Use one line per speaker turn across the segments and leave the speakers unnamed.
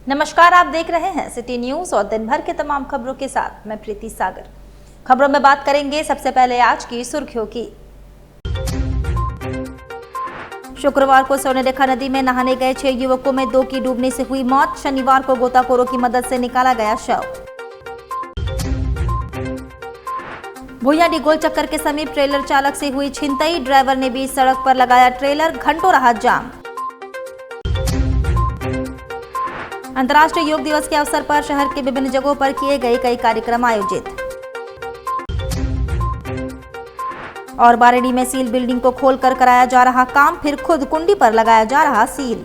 नमस्कार, आप देख रहे हैं सिटी न्यूज और दिन भर के तमाम खबरों के साथ मैं प्रीति सागर। खबरों में बात करेंगे सबसे पहले आज की सुर्खियों की। शुक्रवार को स्वर्णरेखा नदी में नहाने गए 6 युवकों में 2 की डूबने से हुई मौत। शनिवार को गोताखोरों की मदद से निकाला गया शव। भुइयांडीह गोल चक्कर के समीप ट्रेलर चालक से हुई छिनतई। ड्राइवर ने बीच सड़क पर लगाया ट्रेलर, घंटों रहा जाम। अंतर्राष्ट्रीय योग दिवस के अवसर पर शहर के विभिन्न जगहों पर किए गए कई कार्यक्रम आयोजित। और बारेडी में सील बिल्डिंग को खोलकर कराया जा रहा काम, फिर खुद कुंडी पर लगाया जा रहा सील।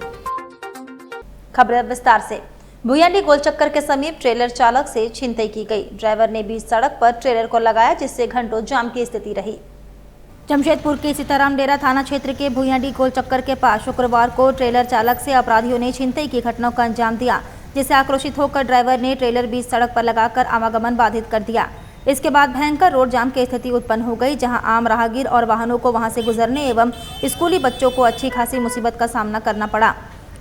खबरें विस्तार से। भुइयांडीह गोल चक्कर के समीप ट्रेलर चालक से छिनतई की गई। ड्राइवर ने बीच सड़क पर ट्रेलर को लगाया, जिससे घंटों जाम की स्थिति रही। जमशेदपुर के सीताराम डेरा थाना क्षेत्र के भुइयांडीह गोल चक्कर के पास शुक्रवार को ट्रेलर चालक से अपराधियों ने छिनतई की घटना को अंजाम दिया, जिससे आक्रोशित होकर ड्राइवर ने ट्रेलर बीच सड़क पर लगाकर आवागमन बाधित कर दिया। इसके बाद भयंकर रोड जाम की स्थिति उत्पन्न हो गई, जहां आम राहगीर और वाहनों को वहां से गुजरने एवं स्कूली बच्चों को अच्छी खासी मुसीबत का सामना करना पड़ा।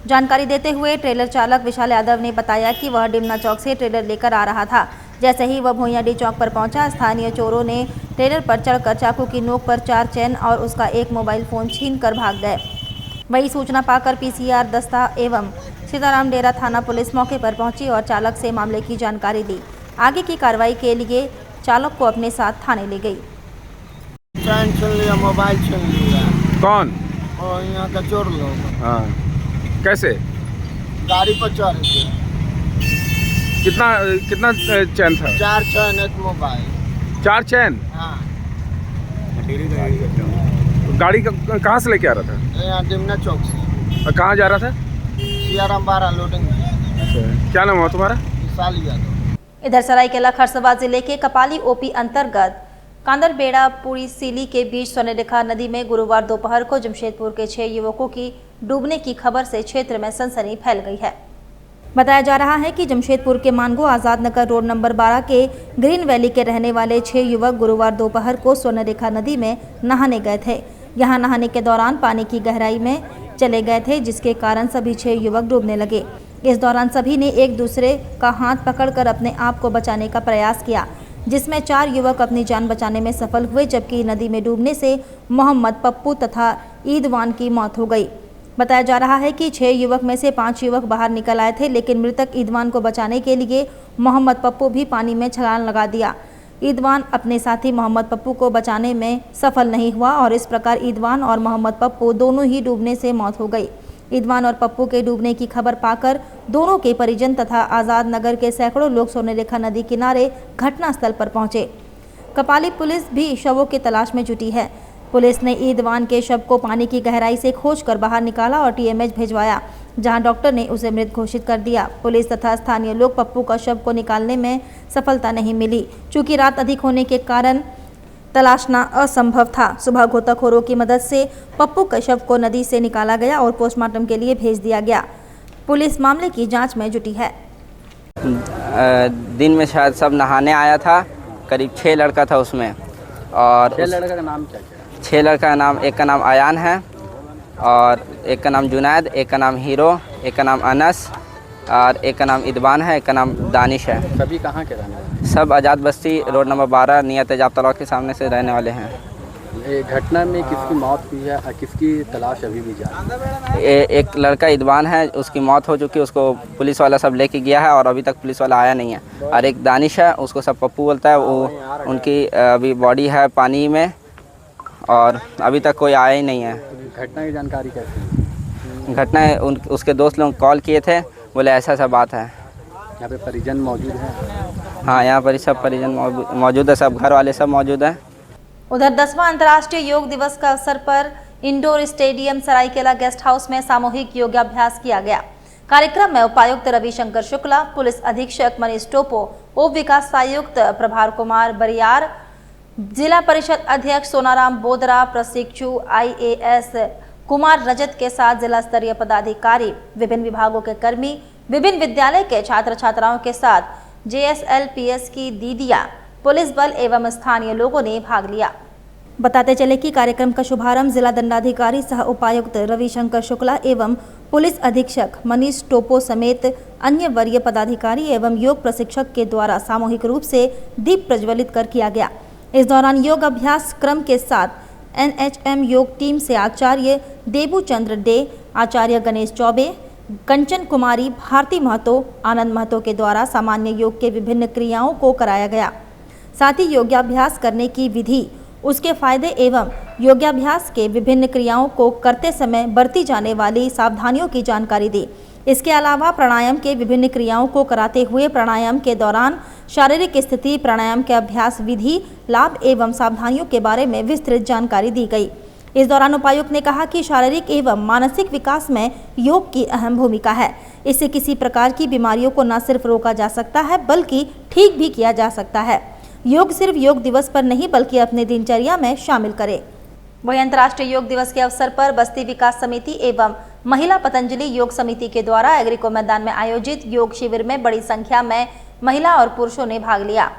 जानकारी देते हुए ट्रेलर चालक विशाल यादव ने बताया कि वह डिमना चौक से ट्रेलर लेकर आ रहा था। जैसे ही वह भुइयांडीह चौक पर पहुंचा, स्थानीय चोरों ने ट्रेलर पर चढ़कर चाकू की नोक पर 4 चेन और उसका एक मोबाइल फोन छीनकर भाग गए। वही सूचना पाकर पीसीआर दस्ता एवं सीताराम डेरा थाना पुलिस मौके पर पहुंची और चालक से मामले की जानकारी ली। आगे की कार्रवाई के लिए चालक को अपने साथ थाने ले गई।
चैन छीन लिया, मोबाइल छीन लिया।
कौन?
और यहाँ का चोर लोग।
हाँ, कैसे?
गाड़ी पर चढ़ के।
कितना चैन था?
4 चैन, एक मोबाइल।
4 चैन?
हाँ।
गाड़ी कहाँ से लेके आ रहा था?
यहाँ डिमना चौक से।
और कहाँ जा रहा था?
सियाराम बारा लोडिंग।
अच्छा, क्या नाम हुआ तुम्हारा?
विशाल यादव।
इधर सरायकेला खरसवां जिले के कपाली ओपी अंतर्गत कांदरबेड़ा पुरी सीली के बीच स्वर्णरेखा नदी में गुरुवार दोपहर को जमशेदपुर के 6 युवकों की डूबने की खबर से क्षेत्र में सनसनी फैल गई है। बताया जा रहा है कि जमशेदपुर के मानगो आजाद नगर रोड नंबर 12 के ग्रीन वैली के रहने वाले 6 युवक गुरुवार दोपहर को स्वर्णरेखा नदी में नहाने गए थे। यहां नहाने के दौरान पानी की गहराई में चले गए थे, जिसके कारण सभी 6 युवक डूबने लगे। इस दौरान सभी ने एक दूसरे का हाथ पकड़कर अपने आप को बचाने का प्रयास किया, जिसमें 4 युवक अपनी जान बचाने में सफल हुए, जबकि नदी में डूबने से मोहम्मद पप्पू तथा ईदवान की मौत हो गई। बताया जा रहा है कि 6 युवक में से 5 युवक बाहर निकल आए थे, लेकिन मृतक ईदवान को बचाने के लिए मोहम्मद पप्पू भी पानी में छलांग लगा दिया। ईदवान अपने साथी मोहम्मद पप्पू को बचाने में सफल नहीं हुआ और इस प्रकार ईदवान और मोहम्मद पप्पू दोनों ही डूबने से मौत हो गई। ईदवान और पप्पू के डूबने की खबर पाकर दोनों के परिजन तथा आज़ाद नगर के सैकड़ों लोग स्वर्णरेखा नदी किनारे घटनास्थल पर पहुंचे। कपाली पुलिस भी शवों की तलाश में जुटी है। पुलिस ने ईदवान के शव को पानी की गहराई से खोजकर बाहर निकाला और टीएमएच भिजवाया, जहां डॉक्टर ने उसे मृत घोषित कर दिया। पुलिस तथा स्थानीय लोग पप्पू का शव को निकालने में सफलता नहीं मिली, चूंकि रात अधिक होने के कारण तलाशना असंभव था। सुबह गोताखोरों की मदद से पप्पू के शव को नदी से निकाला गया और पोस्टमार्टम के लिए भेज दिया गया। पुलिस मामले की जाँच में जुटी है।
दिन में शायद सब नहाने आया था, करीब 6 लड़का था उसमें। और
6 लड़का का नाम क्या?
6 लड़का का नाम, एक का नाम आयान है और एक का नाम जुनैद, एक का नाम हीरो, एक का नाम अनस और एक का नाम इदवान है, एक का नाम दानिश है।
सभी कहाँ के रहने वाले?
सब आज़ाद बस्ती रोड नंबर 12 नियत तेजाब तालाब के सामने से रहने वाले हैं।
ये घटना में किसकी मौत हुई है और किसकी तलाश अभी भी जारी है?
एक लड़का इदवान है, उसकी मौत हो चुकी है, उसको पुलिस वाला सब लेके गया है और अभी तक पुलिस वाला आया नहीं है। और एक दानिश है, उसको सब पप्पू बोलता है, वो उनकी अभी बॉडी है पानी में और अभी तक कोई आया ही नहीं है।
घटना की जानकारी कैसे?
घटना उसके दोस्त लोग कॉल किए थे, बोले ऐसा ऐसा बात है।
यहाँ पे परिजन मौजूद हैं?
हाँ, यहाँ पर सब परिजन मौजूद है, सब घर वाले सब मौजूद हैं।
उधर 10वां अंतर्राष्ट्रीय योग दिवस का अवसर पर indoor stadium Seraikela guest house में सामूहिक योगाभ्यास किया गया। कार्यक्रम में उपायुक्त रविशंकर शुक्ला, पुलिस अधीक्षक मनीष टोपो, उप विकास आयुक्त प्रभार कुमार बरियार, जिला परिषद अध्यक्ष सोनाराम बोदरा, प्रशिक्षु IAS कुमार रजत के साथ जिला स्तरीय पदाधिकारी, विभिन्न विभागों के कर्मी, विभिन्न विद्यालय के छात्र छात्राओं के साथ JSLPS की दीदियां, पुलिस बल एवं स्थानीय लोगों ने भाग लिया। बताते चले कि कार्यक्रम का शुभारंभ जिला दंडाधिकारी सह उपायुक्त रविशंकर शुक्ला एवं पुलिस अधीक्षक मनीष टोपो समेत अन्य वरीय पदाधिकारी एवं योग प्रशिक्षक के द्वारा सामूहिक रूप से दीप प्रज्वलित कर किया गया। इस दौरान योग अभ्यास क्रम के साथ NHM योग टीम से आचार्य देबू चंद्र डे, आचार्य गणेश चौबे, कंचन कुमारी, भारती महतो, आनंद महतो के द्वारा सामान्य योग के विभिन्न क्रियाओं को कराया गया। साथ ही योगाभ्यास करने की विधि, उसके फायदे एवं योगाभ्यास के विभिन्न क्रियाओं को करते समय बरती जाने वाली सावधानियों की जानकारी दी। इसके अलावा प्राणायाम के विभिन्न क्रियाओं को कराते हुए प्राणायाम के दौरान शारीरिक स्थिति, प्राणायाम के अभ्यास विधि, लाभ एवं सावधानियों के बारे में विस्तृत जानकारी दी गई। इस दौरान उपायुक्त ने कहा कि शारीरिक एवं मानसिक विकास में योग की अहम भूमिका है। इससे किसी प्रकार की बीमारियों को न सिर्फ रोका जा सकता है बल्कि ठीक भी किया जा सकता है। योग सिर्फ योग दिवस पर नहीं बल्कि अपने दिनचर्या में शामिल करें। वहीं अंतर्राष्ट्रीय योग दिवस के अवसर पर बस्ती विकास समिति एवं महिला पतंजलि योग समिति के द्वारा एग्रीको मैदान में आयोजित योग शिविर में बड़ी संख्या में महिला और पुरुषों ने भाग लिया।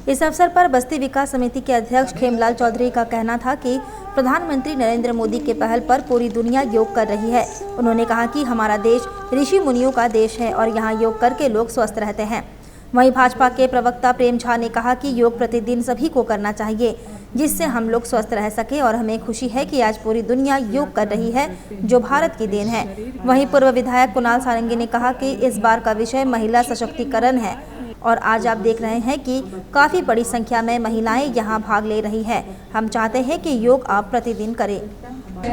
इस अवसर पर बस्ती विकास समिति के अध्यक्ष खेमलाल चौधरी का कहना था कि प्रधानमंत्री नरेंद्र मोदी के पहल पर पूरी दुनिया योग कर रही है। उन्होंने कहा कि हमारा देश ऋषि मुनियों का देश है और यहाँ योग करके लोग स्वस्थ रहते हैं। वहीं भाजपा के प्रवक्ता प्रेम झा ने कहा कि योग प्रतिदिन सभी को करना चाहिए, जिससे हम लोग स्वस्थ रह सके और हमें खुशी है कि आज पूरी दुनिया योग कर रही है, जो भारत की देन है। वहीं पूर्व विधायक कुणाल सारंगी ने कहा कि इस बार का विषय महिला सशक्तिकरण है और आज आप देख रहे हैं कि काफ़ी बड़ी संख्या में महिलाएं यहां भाग ले रही हैं। हम चाहते हैं कि योग आप प्रतिदिन करें।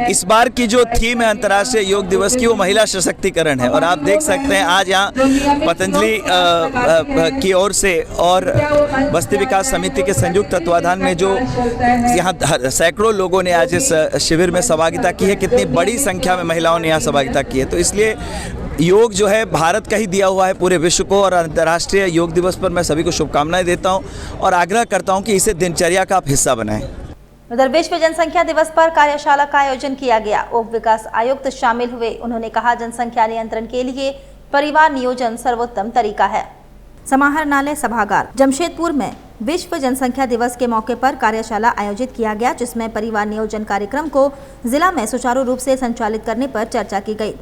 इस बार की जो थीम है अंतर्राष्ट्रीय योग दिवस की, वो महिला सशक्तिकरण है और आप देख सकते हैं आज यहाँ पतंजलि की ओर से और बस्ती विकास समिति के संयुक्त तत्वाधान में जो यहाँ सैकड़ों लोगों ने आज इस शिविर में सहभागिता की है। कितनी बड़ी संख्या में महिलाओं ने यहाँ सहभागिता की है। तो इसलिए योग जो है भारत का ही दिया हुआ है पूरे विश्व को और अंतर्राष्ट्रीय योग दिवस पर मैं सभी को शुभकामनाएं देता हूँ और आग्रह करता हूँ कि इसे दिनचर्या का आप हिस्सा बनाएं।
उधर विश्व जनसंख्या दिवस पर कार्यशाला का आयोजन किया गया। उप विकास आयुक्त शामिल हुए। उन्होंने कहा जनसंख्या नियंत्रण के लिए परिवार नियोजन सर्वोत्तम तरीका है। समाहरणालय सभागार जमशेदपुर में विश्व जनसंख्या दिवस के मौके पर कार्यशाला आयोजित किया गया, जिसमें परिवार नियोजन कार्यक्रम को जिला में सुचारू रूप से संचालित करने पर चर्चा की गई।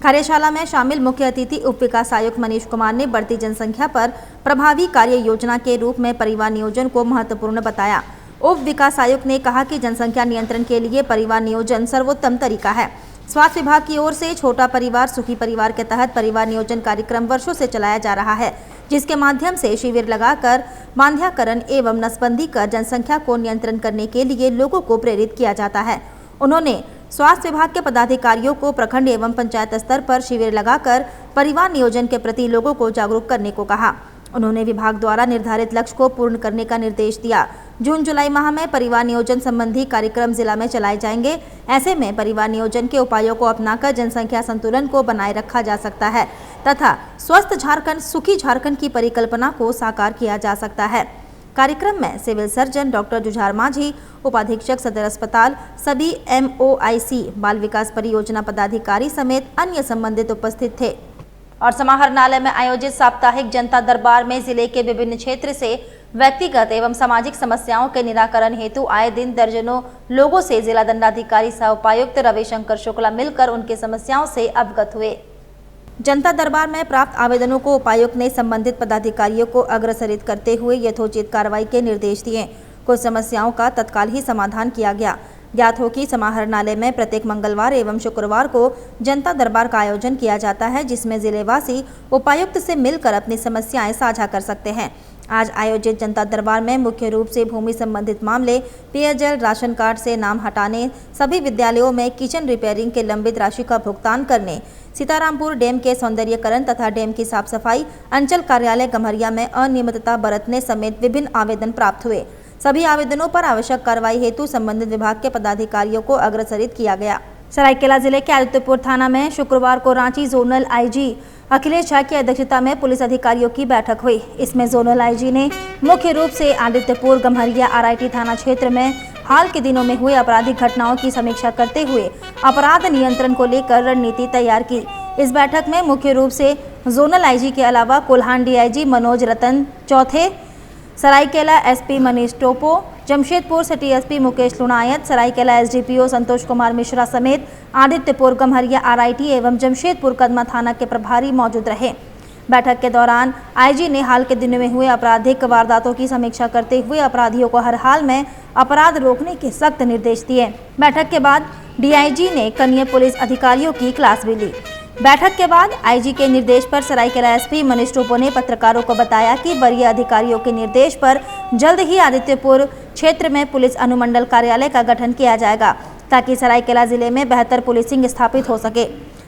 कार्यशाला में शामिल मुख्य अतिथि उप विकास आयुक्त मनीष कुमार ने बढ़ती जनसंख्या पर प्रभावी कार्य योजना के रूप में परिवार नियोजन को महत्वपूर्ण बताया। उप विकास आयुक्त ने कहा कि जनसंख्या नियंत्रण के लिए परिवार नियोजन सर्वोत्तम तरीका है। स्वास्थ्य विभाग की ओर से छोटा परिवार सुखी परिवार के तहत परिवार नियोजन कार्यक्रम वर्षों से चलाया जा रहा है, जिसके माध्यम से शिविर लगाकर बांध्याकरण एवं नसबंदी कर जनसंख्या को नियंत्रण करने के लिए लोगों को प्रेरित किया जाता है। उन्होंने स्वास्थ्य विभाग के पदाधिकारियों को प्रखंड एवं पंचायत स्तर पर शिविर लगाकर परिवार नियोजन के प्रति लोगों को जागरूक करने को कहा। उन्होंने विभाग द्वारा निर्धारित लक्ष्य को पूर्ण करने का निर्देश दिया। जून जुलाई माह में परिवार नियोजन संबंधी कार्यक्रम जिला में चलाए जाएंगे। ऐसे में परिवार नियोजन के उपायों को अपनाकर जनसंख्या संतुलन को बनाए रखा जा सकता है तथा स्वस्थ झारखंड सुखी झारखंड की परिकल्पना को साकार किया जा सकता है। कार्यक्रम में सिविल सर्जन डॉक्टर जुझार माझी, उपाधीक्षक सदर अस्पताल, सभी MOIC बाल विकास परियोजना पदाधिकारी समेत अन्य संबंधित उपस्थित थे। और समाहरणालय में आयोजित साप्ताहिक जनता दरबार में जिले के विभिन्न क्षेत्र से व्यक्तिगत एवं सामाजिक समस्याओं के निराकरण हेतु आए दिन दर्जनों लोगों से जिला दंडाधिकारी सह उपायुक्त रविशंकर शुक्ला मिलकर उनके समस्याओं से अवगत हुए। जनता दरबार में प्राप्त आवेदनों को उपायुक्त ने संबंधित पदाधिकारियों को अग्रसरित करते हुए यथोचित कार्रवाई के निर्देश दिए। कुछ समस्याओं का तत्काल ही समाधान किया गया। ज्ञात हो कि समाहरणालय में प्रत्येक मंगलवार एवं शुक्रवार को जनता दरबार का आयोजन किया जाता है, जिसमें जिलेवासी उपायुक्त से मिलकर अपनी समस्याएं साझा कर सकते हैं। आज आयोजित जनता दरबार में मुख्य रूप से भूमि संबंधित मामले, पेयजल, राशन कार्ड से नाम हटाने, सभी विद्यालयों में किचन रिपेयरिंग के लंबित राशि का भुगतान करने, सीतारामपुर डैम के सौंदर्यीकरण तथा डैम की साफ सफाई, अंचल कार्यालय गम्हरिया में अनियमितता बरतने समेत विभिन्न आवेदन प्राप्त हुए। सभी आवेदनों पर आवश्यक कार्रवाई हेतु संबंधित विभाग के पदाधिकारियों को अग्रसरित किया गया। सरायकेला जिले के आदित्यपुर थाना में शुक्रवार को रांची जोनल IG अखिलेश झा की अध्यक्षता में पुलिस अधिकारियों की बैठक हुई। इसमें जोनल IG ने मुख्य रूप से आदित्यपुर, गम्हरिया, RIT थाना क्षेत्र में हाल के दिनों में हुए आपराधिक घटनाओं की समीक्षा करते हुए अपराध नियंत्रण को लेकर रणनीति तैयार की। इस बैठक में मुख्य रूप से जोनल IG के अलावा Kolhan DIG Manoj Ratan Chothe, Saraikela SP Manish Topo, Jamshedpur city SP Mukesh Lunayat, Saraikela SDPO Santosh Kumar Mishra समेत आदित्यपुर, गम्हरिया आरआईटी एवं जमशेदपुर कदमा थाना के प्रभारी मौजूद रहे। बैठक के दौरान आईजी ने हाल के दिनों में हुए आपराधिक वारदातों की समीक्षा करते हुए अपराधियों को हर हाल में अपराध रोकने के सख्त निर्देश दिए। बैठक के बाद डीआईजी ने कनीय पुलिस अधिकारियों की क्लास भी ली। बैठक के बाद आईजी के निर्देश पर सरायकेला एसपी मनीष टोपो ने पत्रकारों को बताया कि वरीय अधिकारियों के निर्देश पर जल्द ही आदित्यपुर क्षेत्र में पुलिस अनुमंडल कार्यालय का गठन किया जाएगा ताकि सरायकेला जिले में बेहतर पुलिसिंग स्थापित हो सके।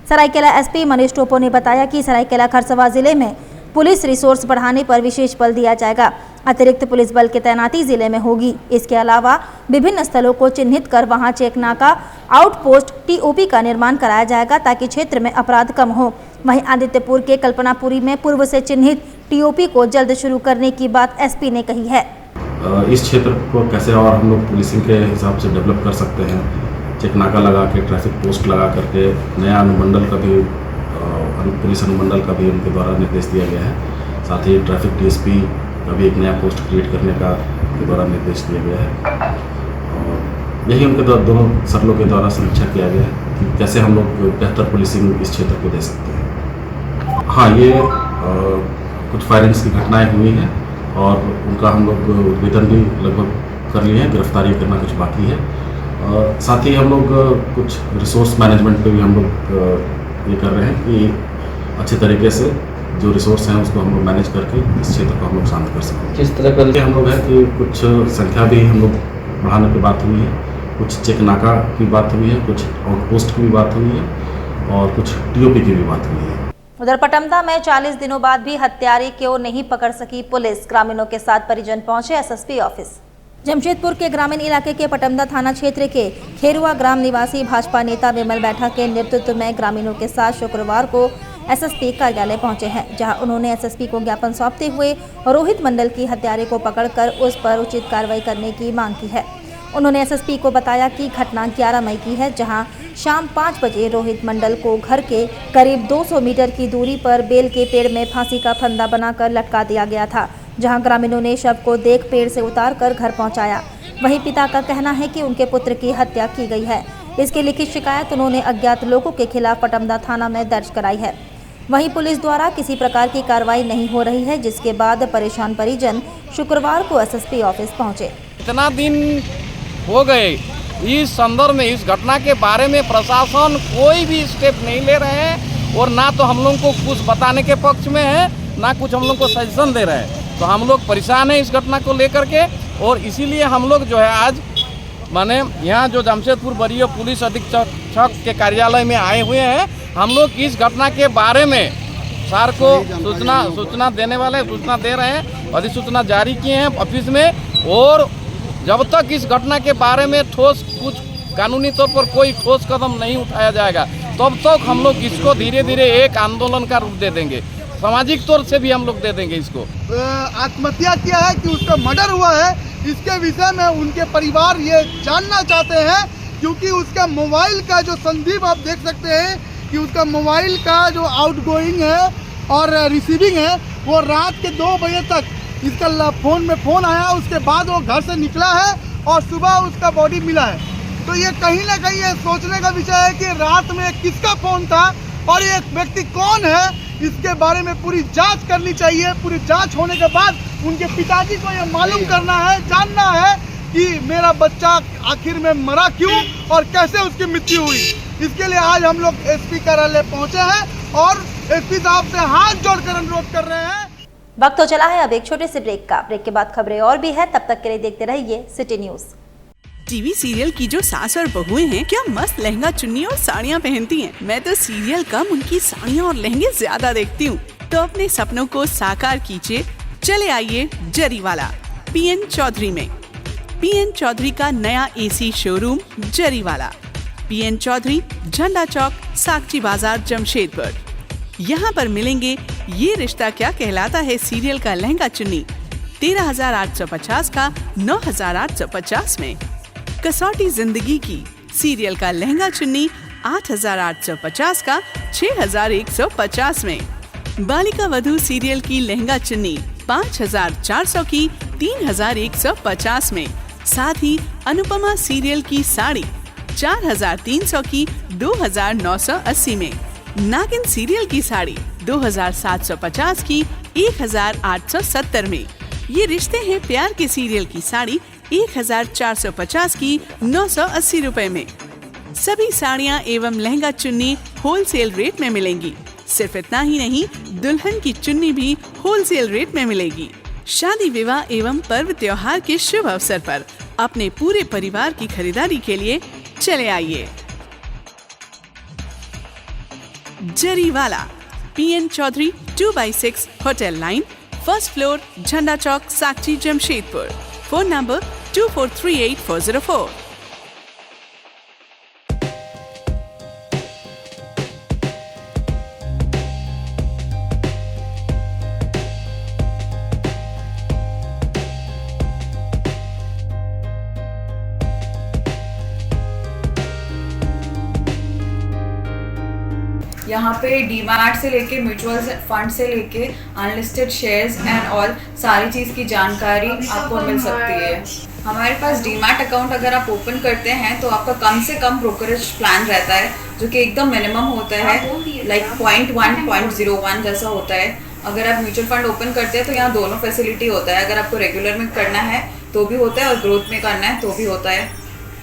सरायकेला एसपी मनीष टोपो ने बताया कि सरायकेला खरसवा जिले में पुलिस रिसोर्स बढ़ाने पर विशेष बल दिया जाएगा। अतिरिक्त पुलिस बल की तैनाती जिले में होगी। इसके अलावा विभिन्न स्थलों को चिन्हित कर वहां चेक नाका, आउटपोस्ट, टीओपी का निर्माण कराया जाएगा ताकि क्षेत्र में अपराध कम हो। वहीं आदित्यपुर के कल्पनापुरी में पूर्व से चिन्हित टीओपी को जल्द शुरू करने की बात एसपी ने कही है।
इस क्षेत्र को कैसे और हम लोग पुलिसिंग के हिसाब से डेवलप कर सकते हैं, चेक नाका लगा के, ट्रैफिक पोस्ट लगा करके, नया अनुमंडल का भी पुलिस अनुमंडल का भी उनके द्वारा निर्देश दिया गया है। साथ ही ट्रैफिक डीएसपी का भी एक नया पोस्ट क्रिएट करने का उनके द्वारा निर्देश दिया गया है। और यही उनके द्वारा दोनों सर्कलों के द्वारा समीक्षा किया गया है कि कैसे हम लोग बेहतर पुलिसिंग इस क्षेत्र को दे सकते हैं। हाँ, ये कुछ फायरिंग्स की घटनाएँ हुई हैं और उनका हम लोग उद्भेदन भी लगभग कर लिए हैं, गिरफ्तारी करना कुछ बाकी है। साथ ही हम लोग कुछ रिसोर्स मैनेजमेंट पे भी हम लोग ये कर रहे हैं कि अच्छे तरीके से जो रिसोर्स हैं उसको हम लोग मैनेज करके इस क्षेत्र को हम लोग शांत कर सकें।
किस तरह का
हम लोग है कि कुछ संख्या भी हम लोग बढ़ाने की बात हुई है, कुछ चेक नाका की बात हुई है, कुछ आउटपोस्ट की भी बात हुई है और कुछ टीओपी की भी बात हुई है।
उधर पटमदा में 40 दिनों बाद भी हत्यारे को नहीं पकड़ सकी पुलिस। ग्रामीणों के साथ परिजन पहुंचे एसएसपी ऑफिस। जमशेदपुर के ग्रामीण इलाके के पटमदा थाना क्षेत्र के खेरुआ ग्राम निवासी भाजपा नेता विमल बैठा के नेतृत्व में ग्रामीणों के साथ शुक्रवार को एसएसपी कार्यालय पहुंचे हैं, जहां उन्होंने एसएसपी को ज्ञापन सौंपते हुए रोहित मंडल की हत्यारे को पकड़कर उस पर उचित कार्रवाई करने की मांग की है। उन्होंने एसएसपी को बताया कि घटना 11 मई की है, जहां शाम 5 बजे रोहित मंडल को घर के करीब 200 मीटर की दूरी पर बेल के पेड़ में फांसी का फंदा बनाकर लटका दिया गया था, जहां ग्रामीणों ने शव को देख पेड़ से उतारकर घर पहुंचाया। वहीं पिता का कहना है कि उनके पुत्र की हत्या की गई है। इसकी लिखित शिकायत उन्होंने अज्ञात लोगों के खिलाफ पटमदा थाना में दर्ज कराई है। वहीं पुलिस द्वारा किसी प्रकार की कार्रवाई नहीं हो रही है, जिसके बाद परेशान परिजन शुक्रवार को एसएसपी ऑफिस पहुंचे।
इतना दिन हो गए, इस संदर्भ में इस घटना के बारे में प्रशासन कोई भी स्टेप नहीं ले रहे हैं और ना तो हम लोग को कुछ बताने के पक्ष में है, ना कुछ हम लोग को सजेशन दे रहे हैं। तो हम लोग परेशान हैं इस घटना को लेकर के और इसीलिए हम लोग जो है आज माने यहाँ जो जमशेदपुर वरीय पुलिस अधीक्षक के कार्यालय में आए हुए हैं। हम लोग इस घटना के बारे में सर को सूचना देने वाले सूचना दे रहे हैं, अधिसूचना जारी किए हैं ऑफिस में। और जब तक इस घटना के बारे में ठोस कुछ कानूनी तौर पर कोई ठोस कदम नहीं उठाया जाएगा, तब तक हम लोग इसको धीरे धीरे एक आंदोलन का रूप दे देंगे, सामाजिक तौर से भी हम लोग दे देंगे इसको।
आत्महत्या किया है कि उसका मर्डर हुआ है, इसके विषय में उनके परिवार ये जानना चाहते हैं, क्योंकि उसका मोबाइल का जो संदीप आप देख सकते हैं कि उसका मोबाइल का जो आउटगोइंग है और रिसीविंग है वो रात के 2 बजे तक इसका फ़ोन में फ़ोन आया, उसके बाद वो घर से निकला है और सुबह उसका बॉडी मिला है। तो ये कहीं ना कहीं ये सोचने का विषय है कि रात में किसका फ़ोन था और ये व्यक्ति कौन है, इसके बारे में पूरी जांच करनी चाहिए। पूरी जांच होने के बाद उनके पिताजी को ये मालूम करना है, जानना है कि मेरा बच्चा आखिर में मरा क्यों और कैसे उसकी मृत्यु हुई। इसके लिए आज हम लोग एसपी कार्यालय पहुंचे हैं और एसपी साहब से हाथ जोड़कर अनुरोध कर रहे हैं।
वक्त तो चला है अब एक छोटे से ब्रेक का। ब्रेक के बाद खबरें और भी है, तब तक के लिए देखते रहिए सिटी न्यूज।
टीवी सीरियल की जो सास और बहुएं हैं, क्या मस्त लहंगा चुन्नी और साड़ियाँ पहनती हैं। मैं तो सीरियल कम उनकी साड़ियाँ और लहंगे ज्यादा देखती हूँ। तो अपने सपनों को साकार कीजिए, चले आइए जरीवाला पीएन चौधरी में। पीएन चौधरी का नया AC showroom Jariwala, PN Chaudhary, Jhanda Chowk, सागची बाजार, जमशेदपुर। यहाँ पर मिलेंगे ये रिश्ता क्या कहलाता है सीरियल का लहंगा चुन्नी 13,850 का 9,850 में। कसौटी जिंदगी की सीरियल का लहंगा चुन्नी 8,850 का 6,150 में। बालिका वधू सीरियल की लहंगा चुन्नी 5,400 की 3,150 में। साथ ही अनुपमा सीरियल की साड़ी 4,300 की 2,980 में, नागिन सीरियल की साड़ी 2,750 की 1,870 में, ये रिश्ते हैं प्यार के सीरियल की साड़ी 1,450 की 980 रुपए में। सभी साड़ियाँ एवं लहंगा चुन्नी होलसेल रेट में मिलेंगी। सिर्फ इतना ही नहीं, दुल्हन की चुन्नी भी होलसेल रेट में मिलेगी। शादी विवाह एवं पर्व त्योहार के शुभ अवसर पर अपने पूरे परिवार की खरीदारी के लिए चले आइए। Zariwala, PN Chaudhary 2/6 hotel line, first floor, Jhanda Chowk, Sakshi, Jamshedpur. Phone number 2438-404।
यहाँ पे डीमैट से लेके म्यूचुअल फंड से लेके अनलिस्टेड शेयर्स एंड ऑल सारी चीज़ की जानकारी आपको मिल सकती है। हमारे पास डीमैट अकाउंट अगर आप ओपन करते हैं तो आपका कम से कम ब्रोकरेज प्लान रहता है, जो कि एकदम मिनिमम होता है, लाइक 0.1, 0.01 जैसा होता है। अगर आप म्यूचुअल फंड ओपन करते हैं तो यहाँ दोनों फैसिलिटी होता है। अगर आपको रेगुलर में करना है तो भी होता है और ग्रोथ में करना है तो भी होता है।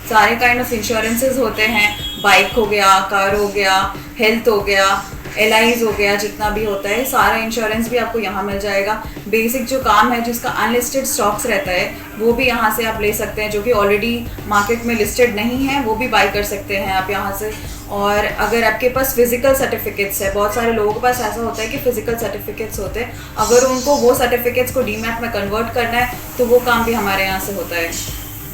सारे काइंड ऑफ इंश्योरेंसेज होते हैं, बाइक हो गया, कार हो गया, हेल्थ हो गया, LIs हो गया, जितना भी होता है सारा इंश्योरेंस भी आपको यहाँ मिल जाएगा। बेसिक जो काम है जिसका अनलिस्टेड स्टॉक्स रहता है वो भी यहाँ से आप ले सकते हैं, जो कि ऑलरेडी मार्केट में लिस्टेड नहीं है, वो भी बाई कर सकते हैं आप यहाँ से। और अगर आपके पास फिजिकल सर्टिफिकेट्स है, बहुत सारे लोगों के पास ऐसा होता है कि फिजिकल सर्टिफिकेट्स होते हैं, अगर उनको वो सर्टिफिकेट्स को डीमैट में कन्वर्ट करना है तो वो काम भी हमारे यहाँ से होता है।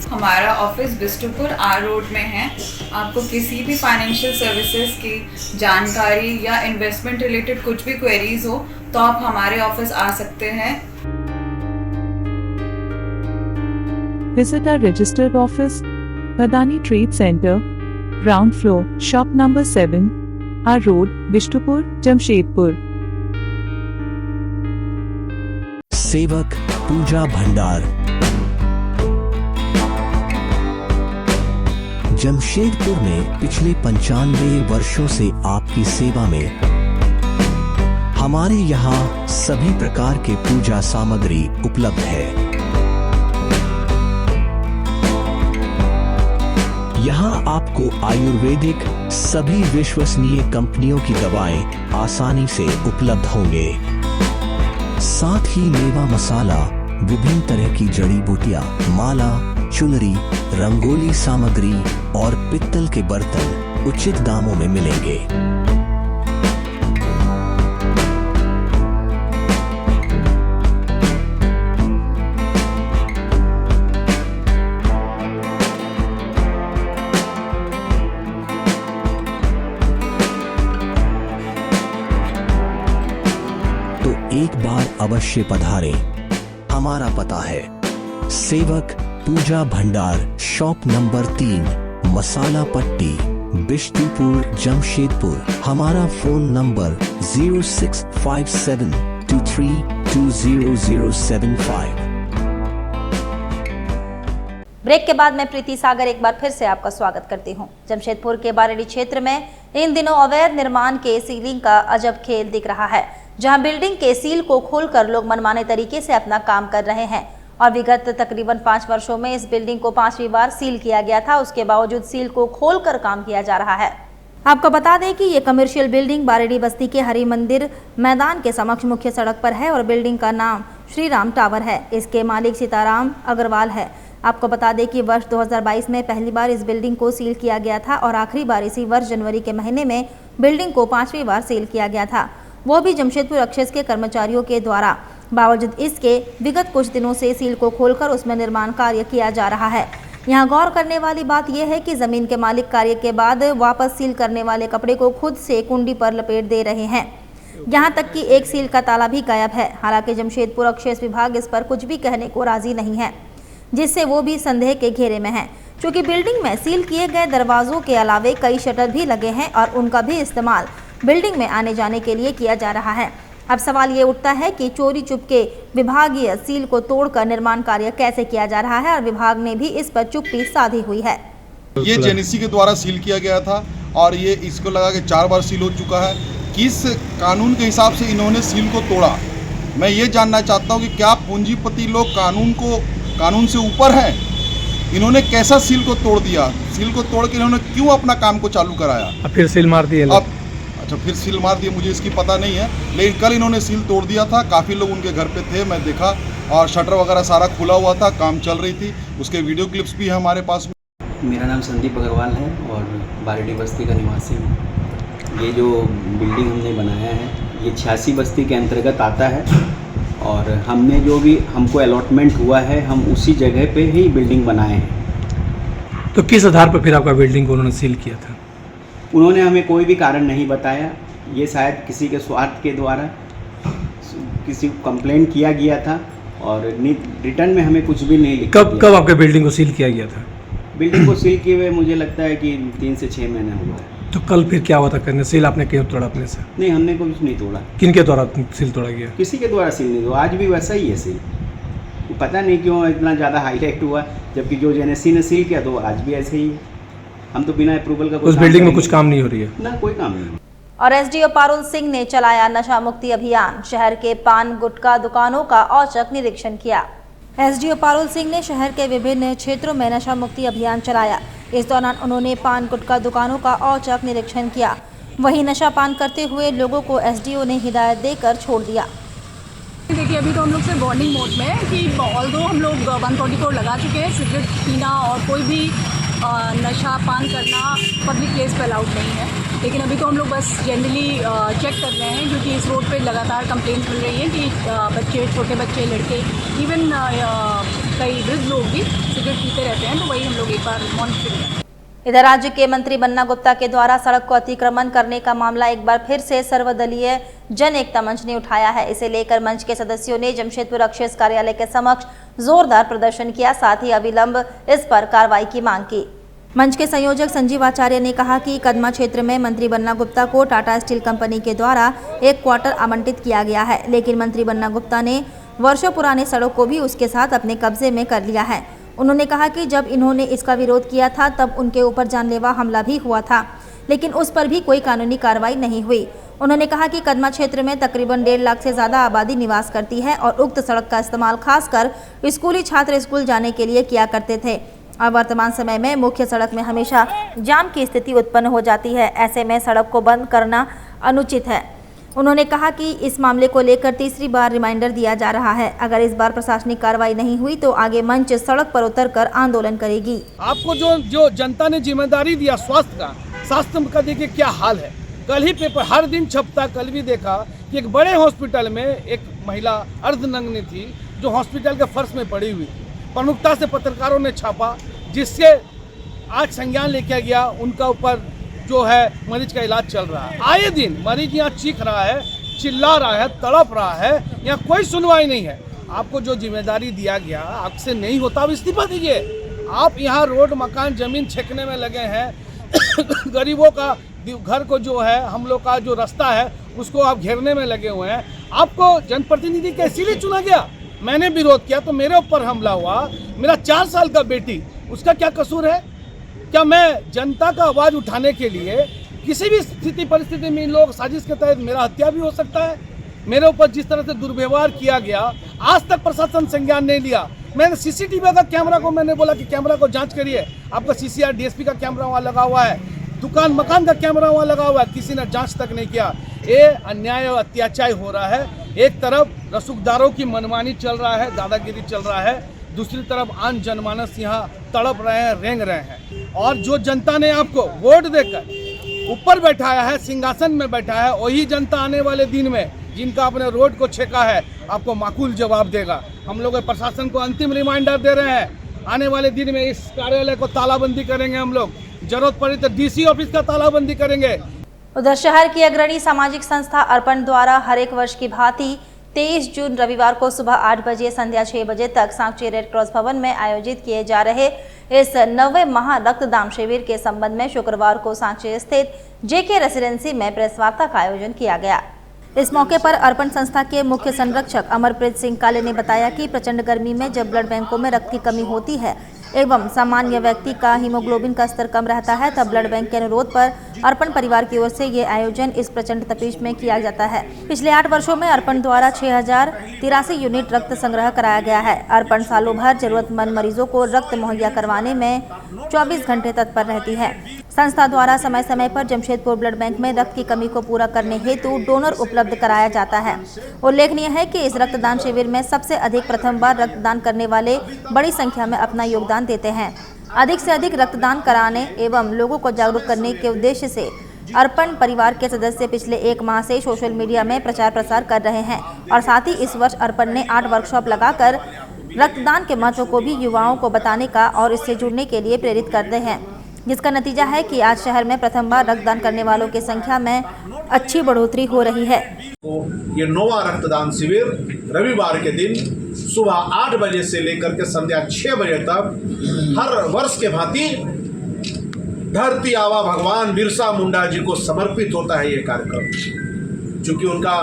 हमारा ऑफिस बिष्टुपुर R रोड में है। आपको किसी भी फाइनेंशियल सर्विसेज की जानकारी या इन्वेस्टमेंट रिलेटेड कुछ भी क्वेरीज हो तो आप हमारे ऑफिस आ सकते हैं।
Visit our registered office, Badani Trade Center, ground floor, shop number 7, R Road, Bishtupur, Jamshedpur.
सेवक पूजा भंडार, जमशेदपुर में पिछले 95 वर्षों से आपकी सेवा में। हमारे यहाँ सभी प्रकार के पूजा सामग्री उपलब्ध है। यहाँ आपको आयुर्वेदिक सभी विश्वसनीय कंपनियों की दवाएं आसानी से उपलब्ध होंगे। साथ ही मेवा मसाला, विभिन्न तरह की जड़ी बूटियां, माला, चुनरी, रंगोली सामग्री और पित्तल के बर्तन उचित दामों में मिलेंगे। तो एक बार अवश्य पधारें। हमारा पता है सेवक पूजा भंडार, शॉप नंबर 3, मसाला पट्टी, बिष्टुपुर, जमशेदपुर। हमारा फोन नंबर 065723200075।
ब्रेक के बाद मैं प्रीति सागर एक बार फिर से आपका स्वागत करती हूं। जमशेदपुर के बारेली क्षेत्र में इन दिनों अवैध निर्माण के सीलिंग का अजब खेल दिख रहा है, जहां बिल्डिंग के सील को खोलकर लोग मनमाने तरीके से अपना काम कर रहे हैं। और विगत तकरीबन 5 वर्षों में इस बिल्डिंग को 5वीं बार सील किया गया था, उसके बावजूद सील को खोलकर काम किया जा रहा है। आपको बता दें कि ये कमर्शियल बिल्डिंग बारेडी बस्ती के हरि मंदिर मैदान के समक्ष मुख्य सड़क पर है और बिल्डिंग का नाम श्री राम टावर है। इसके मालिक सीताराम अग्रवाल है। आपको बता दें कि वर्ष 2022 में पहली बार इस बिल्डिंग को सील किया गया था और आखिरी बार इसी वर्ष जनवरी के महीने में बिल्डिंग को 5वीं बार सील किया गया था, वो भी जमशेदपुर एक्सेस के कर्मचारियों के द्वारा। बावजूद इसके विगत कुछ दिनों से सील को खोलकर उसमें निर्माण कार्य किया जा रहा है। यहाँ गौर करने वाली बात यह है कि जमीन के मालिक कार्य के बाद वापस सील करने वाले कपड़े को खुद से कुंडी पर लपेट दे रहे हैं। यहाँ तक कि एक सील का ताला भी गायब है। हालांकि जमशेदपुर एक्सेस विभाग इस पर कुछ भी कहने को राजी नहीं है, जिससे वो भी संदेह के घेरे में है। क्योंकि बिल्डिंग में सील किए गए दरवाजों के अलावे कई शटर भी लगे हैं और उनका भी इस्तेमाल बिल्डिंग में आने जाने के लिए किया जा रहा है। अब सवाल ये उठता है कि चोरी चुपके विभागीय सील को तोड़कर निर्माण कार्य कैसे किया जा रहा है और विभाग ने भी इस पर चुप्पी साधी हुई है।
ये जेनेसी के द्वारा सील किया गया था और ये इसको लगा के 4 बार सील हो चुका है। किस कानून के हिसाब से इन्होंने सील को तोड़ा, मैं ये जानना चाहता हूँ कि क्या पूंजीपति लोग कानून से ऊपर हैं? इन्होंने कैसा सील को तोड़ दिया? सील को तोड़ के इन्होंने क्यों अपना काम को चालू कराया?
फिर सील मार दिए।
अब अच्छा फिर सील मार दिए, मुझे इसकी पता नहीं है, लेकिन कल इन्होंने सील तोड़ दिया था। काफ़ी लोग उनके घर पे थे, मैं देखा, और शटर वगैरह सारा खुला हुआ था, काम चल रही थी, उसके वीडियो क्लिप्स भी है हमारे पास में।
मेरा नाम संदीप अग्रवाल है और बारेडी बस्ती का निवासी हूँ। ये जो बिल्डिंग हमने बनाया है ये 86 बस्ती के अंतर्गत आता है और हमने जो भी हमको अलॉटमेंट हुआ है हम उसी जगह पे ही बिल्डिंग बनाए हैं।
तो किस आधार पर फिर आपका बिल्डिंग को उन्होंने सील किया था?
उन्होंने हमें कोई भी कारण नहीं बताया। ये शायद किसी के स्वार्थ के द्वारा किसी को कंप्लेंट किया गया था और रिटर्न में हमें कुछ भी नहीं लिखा।
कब आपके बिल्डिंग को सील किया गया था?
बिल्डिंग को सील किए हुए मुझे लगता है कि 3 से 6 महीने हुआ है।
तो कल फिर क्या हुआ था करने? सील आपने क्यों तोड़ा अपने से?
नहीं, हमने कुछ नहीं तोड़ा।
किन के द्वारा सील तोड़ा गया?
किसी के द्वारा सील नहीं तोड़ा। आज भी वैसा ही है सील। पता नहीं क्यों इतना ज़्यादा हाईलाइट हुआ, जबकि जो जेनेसी ने सील किया तो आज भी ऐसे ही है। हम तो बिना अप्रूवल का
उस बिल्डिंग में कुछ काम नहीं हो रही है
ना, कोई काम नहीं।
और एसडीओ पारुल सिंह ने चलाया नशा मुक्ति अभियान, शहर के पान गुटखा दुकानों का औचक निरीक्षण किया। एसडीओ पारुल सिंह ने शहर के विभिन्न क्षेत्रों में नशा मुक्ति अभियान चलाया। इस दौरान उन्होंने पान गुटखा दुकानों का औचक निरीक्षण किया। वहीं नशा पान करते हुए लोगों को एसडीओ ने हिदायत देकर छोड़ दिया।
देखिए अभी तो हम लोग सिर्फ वार्निंग मोड में है कि ऑल्दो हम लोग 144 लगा चुके हैं। सिगरेट पीना और कोई भी नशा पान करना पब्लिक प्लेस पे अलाउड नहीं है, लेकिन अभी तो हम लोग बस जनरली चेक कर रहे हैं क्योंकि इस रोड पे लगातार कंप्लेंट मिल रही है कि बच्चे, छोटे बच्चे, लड़के, इवन कई वृद्ध लोग भी सिगरेट पीते रहते हैं, तो वही हम लोग एक बार मॉनिटर करें।
इधर राज्य के मंत्री बन्ना गुप्ता के द्वारा सड़क को अतिक्रमण करने का मामला एक बार फिर से सर्वदलीय जन एकता मंच ने उठाया है। इसे लेकर मंच के सदस्यों ने जमशेदपुर अक्षेस कार्यालय के समक्ष जोरदार प्रदर्शन किया, साथ ही अविलंब इस पर कार्रवाई की मांग की। मंच के संयोजक संजीव आचार्य ने कहा कि कदमा क्षेत्र में मंत्री बन्ना गुप्ता को टाटा स्टील कंपनी के द्वारा एक क्वार्टर आवंटित किया गया है, लेकिन मंत्री बन्ना गुप्ता ने वर्षों पुराने सड़क को भी उसके साथ अपने कब्जे में कर लिया है। उन्होंने कहा कि जब इन्होंने इसका विरोध किया था तब उनके ऊपर जानलेवा हमला भी हुआ था, लेकिन उस पर भी कोई कानूनी कार्रवाई नहीं हुई। उन्होंने कहा कि कदमा क्षेत्र में तकरीबन 1.5 लाख से ज़्यादा आबादी निवास करती है और उक्त सड़क का इस्तेमाल खासकर स्कूली छात्र स्कूल जाने के लिए किया करते थे और वर्तमान समय में मुख्य सड़क में हमेशा जाम की स्थिति उत्पन्न हो जाती है। ऐसे में सड़क को बंद करना अनुचित है। उन्होंने कहा कि इस मामले को लेकर तीसरी बार रिमाइंडर दिया जा रहा है। अगर इस बार प्रशासनिक कार्रवाई नहीं हुई तो आगे मंच सड़क पर उतरकर आंदोलन करेगी।
आपको जो जनता ने जिम्मेदारी दिया स्वास्थ्य का देखिए क्या हाल है। कल ही पेपर हर दिन छपता, कल भी देखा कि एक बड़े हॉस्पिटल में एक महिला अर्धनग्न थी जो हॉस्पिटल के फर्श में पड़ी हुई थी। प्रमुखता से पत्रकारों ने छापा, जिससे आज संज्ञान लेके गया। उनका ऊपर जो है मरीज का इलाज चल रहा है। आए दिन मरीज यहाँ चीख रहा है, चिल्ला रहा है, तड़प रहा है, यहाँ कोई सुनवाई नहीं है। आपको जो जिम्मेदारी दिया गया आपसे नहीं होता, अब इस्तीफा दीजिए। आप यहाँ रोड मकान जमीन छेकने में लगे हैं। गरीबों का घर को जो है, हम लोग का जो रास्ता है उसको आप घेरने में लगे हुए हैं। आपको जनप्रतिनिधि का इसीलिए चुना गया। मैंने विरोध किया तो मेरे ऊपर हमला हुआ। मेरा 4 साल का बेटी, उसका क्या कसूर है? क्या मैं जनता का आवाज़ उठाने के लिए किसी भी स्थिति परिस्थिति में इन लोग साजिश के तहत मेरा हत्या भी हो सकता है? मेरे ऊपर जिस तरह से दुर्व्यवहार किया गया, आज तक प्रशासन संज्ञान नहीं लिया। मैंने सीसीटीवी का कैमरा को मैंने बोला कि कैमरा को जांच करिए। आपका सीसीआर डीएसपी का कैमरा वहाँ लगा हुआ है, दुकान मकान का कैमरा वहाँ लगा हुआ है, किसी ने जांच तक नहीं किया। ये अन्याय और अत्याचार हो रहा है। एक तरफ रसूखदारों की मनमानी चल रहा है, दादागिरी चल रहा है, दूसरी तरफ आम जनमानस यहाँ तड़प रहे हैं, रेंग रहे हैं। और जो जनता ने आपको वोट देकर ऊपर बैठाया है, सिंहासन में बैठा है, वही जनता आने वाले दिन में जिनका अपने रोड को छेका है आपको माकूल जवाब देगा। हम लोग प्रशासन को अंतिम रिमाइंडर दे रहे हैं। आने वाले दिन में इस कार्यालय को तालाबंदी करेंगे। हम लोग जरूरत पड़ी तो डीसी ऑफिस का तालाबंदी करेंगे।
उधर शहर की अग्रणी सामाजिक संस्था अर्पण द्वारा हर एक वर्ष की भांति 23 जून रविवार को सुबह 8 बजे संध्या 6 बजे तक सांची रेड क्रॉस भवन में आयोजित किए जा रहे इस 9वें महा रक्तदान शिविर के संबंध में शुक्रवार को सांची स्थित जेके रेसिडेंसी में प्रेस वार्ता का आयोजन किया गया। इस मौके पर अर्पण संस्था के मुख्य संरक्षक अमरप्रीत सिंह काले ने बताया कि प्रचंड गर्मी में जब ब्लड बैंकों में रक्त की कमी होती है एवं सामान्य व्यक्ति का हीमोग्लोबिन का स्तर कम रहता है, तब ब्लड बैंक के अनुरोध पर अर्पण परिवार की ओर से ये आयोजन इस प्रचंड तपीश में किया जाता है। पिछले 8 वर्षों में अर्पण द्वारा 6083 यूनिट रक्त संग्रह कराया गया है। अर्पण सालों भर जरूरतमंद मरीजों को रक्त मुहैया करवाने में 24 घंटे तत्पर रहती है। संस्था द्वारा समय समय पर जमशेदपुर ब्लड बैंक में रक्त की कमी को पूरा करने हेतु डोनर उपलब्ध कराया जाता है। उल्लेखनीय है कि इस रक्तदान शिविर में सबसे अधिक प्रथम बार रक्तदान करने वाले बड़ी संख्या में अपना योगदान देते हैं। अधिक से अधिक रक्तदान कराने एवं लोगों को जागरूक करने के उद्देश्य से अर्पण परिवार के सदस्य पिछले 1 माह से सोशल मीडिया में प्रचार प्रसार कर रहे हैं और साथ ही इस वर्ष अर्पण ने 8 वर्कशॉप लगाकर रक्तदान के महत्व को भी युवाओं को बताने का और इससे जुड़ने के लिए प्रेरित करते हैं, जिसका नतीजा है कि आज शहर में प्रथम बार रक्तदान करने वालों की संख्या में अच्छी बढ़ोतरी हो रही है।
ये 9वां रक्तदान शिविर रविवार के दिन सुबह 8 बजे से लेकर के संध्या 6 बजे तक हर वर्ष के भांति धरती आवा भगवान बिरसा मुंडा जी को समर्पित होता है। ये कार्यक्रम चूंकि उनका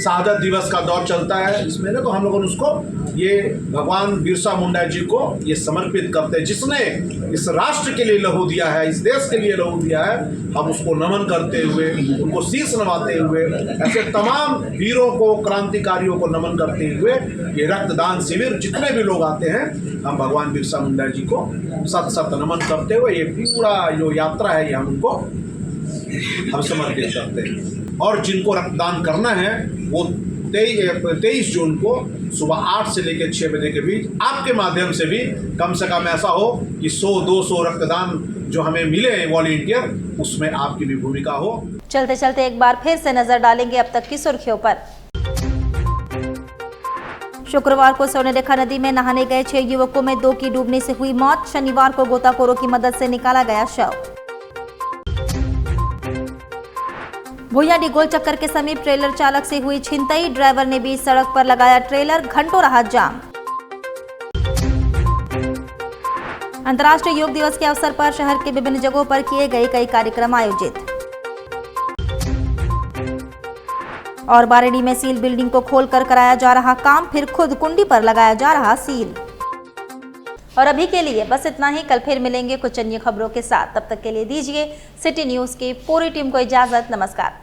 शहादत दिवस का दौर चलता है इस महीने, तो हम लोगों ने उसको ये भगवान बिरसा मुंडा जी को ये समर्पित करते हैं, जिसने इस राष्ट्र के लिए लहू दिया है, इस देश के लिए लहू दिया है। हम उसको नमन करते हुए, उनको शीश नवाते हुए, ऐसे तमाम वीरों को, क्रांतिकारियों को नमन करते हुए ये रक्तदान शिविर जितने भी लोग आते हैं, हम भगवान बिरसा मुंडा जी को सत सत नमन करते हुए ये पूरा जो यात्रा है ये हम समर्पित करते हैं। और जिनको रक्तदान करना है वो 23 जून को सुबह 8 से लेकर 6 बजे के बीच आपके माध्यम से भी कम से कम ऐसा हो कि 100-200 रक्तदान जो हमें मिले वॉलंटियर, उसमें आपकी भी भूमिका हो।
चलते चलते एक बार फिर से नजर डालेंगे अब तक की सुर्खियों पर। शुक्रवार को स्वर्णरेखा नदी में नहाने गए 6 युवकों में 2 की डूबने से हुई मौत। शनिवार को गोताखोरों की मदद से निकाला गया शव। भुइयाडी गोल चक्कर के समीप ट्रेलर चालक से हुई छिनतई। ड्राइवर ने बीच सड़क पर लगाया ट्रेलर, घंटों रहा जाम। अंतर्राष्ट्रीय योग दिवस के अवसर पर शहर के विभिन्न जगहों पर किए गए कई कार्यक्रम आयोजित। और बारेडी में सील बिल्डिंग को खोलकर कराया जा रहा काम, फिर खुद कुंडी पर लगाया जा रहा सील। और अभी के लिए बस इतना ही। कल फिर मिलेंगे कुछ अन्य खबरों के साथ। तब तक के लिए दीजिए सिटी न्यूज़ की पूरी टीम को इजाजत। नमस्कार।